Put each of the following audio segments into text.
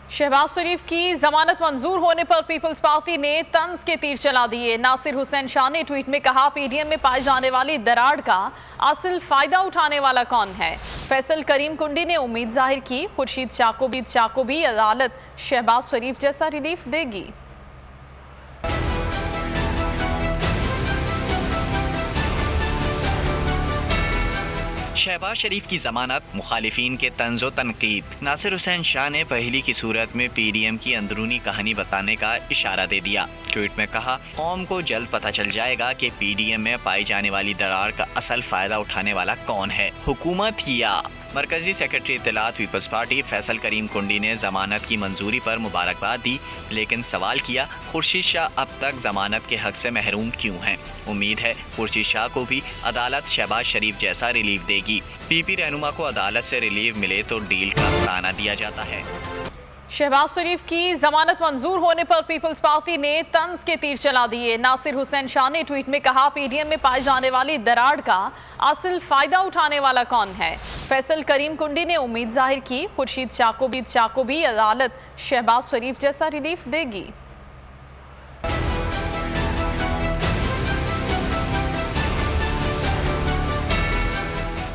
शहबाज शरीफ की जमानत मंजूर होने पर पीपल्स पार्टी ने तंज के तीर चला दिए। नासिर हुसैन शाह ने ट्वीट में कहा, पीडीएम में पाई जाने वाली दरार का असल फायदा उठाने वाला कौन है। फैसल करीम कुंडी ने उम्मीद जाहिर की, खुर्शीद शाह को भी अदालत शहबाज शरीफ जैसा रिलीफ देगी। शहबाज शरीफ की जमानत, मुखालिफिन के तंज़ो तनकीद। नासिर हुसैन शाह ने पहली की सूरत में पीडीएम की अंदरूनी कहानी बताने का इशारा दे दिया। ट्वीट में कहा, कौम को जल्द पता चल जाएगा कि पीडीएम में पाई जाने वाली दरार का असल फायदा उठाने वाला कौन है, हुकूमत या। मरकजी सेक्रेटरी इत्तलात पीपल्स पार्टी फैसल करीम कुंडी ने जमानत की मंजूरी पर मुबारकबाद दी, लेकिन सवाल किया, खुर्शीद शाह अब तक जमानत के हक से महरूम क्यों हैं। उम्मीद है खुर्शीद शाह को भी अदालत शहबाज शरीफ जैसा रिलीफ देगी। पीपी रहनुमा को अदालत से रिलीफ मिले तो डील का ताना दिया जाता है। शहबाज शरीफ की जमानत मंजूर होने पर पीपल्स पार्टी ने तंज के तीर चला दिए। नासिर हुसैन शाह ने ट्वीट में कहा, पीडीएम में पाई जाने वाली दरार का असल फायदा उठाने वाला कौन है। फैसल करीम कुंडी ने उम्मीद जाहिर की, खुर्शीद शाह को भी अदालत शहबाज शरीफ जैसा रिलीफ देगी।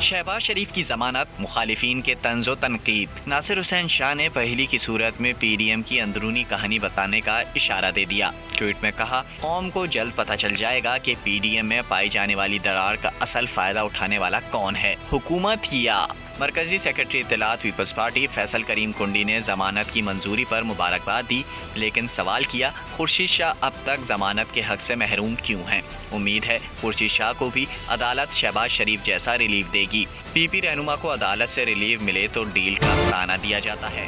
शहबाज शरीफ की जमानत, मुखालिफिन के तंज़ो तनकीद। नासिर हुसैन शाह ने पहली की सूरत में पीडीएम की अंदरूनी कहानी बताने का इशारा दे दिया। ट्वीट में कहा, कौम को जल्द पता चल जाएगा कि पीडीएम में पाई जाने वाली दरार का असल फायदा उठाने वाला कौन है, हुकूमत या। मरकजी सेक्रेटरी इत्तलात पीपल्स पार्टी फैसल करीम कुंडी ने जमानत की मंजूरी पर मुबारकबाद दी, लेकिन सवाल किया, खुर्शीद शाह अब तक जमानत के हक से महरूम क्यों हैं। उम्मीद है खुर्शीद शाह को भी अदालत शहबाज शरीफ जैसा रिलीफ देगी। पीपी रहनुमा को अदालत से रिलीफ मिले तो डील का ताना दिया जाता है।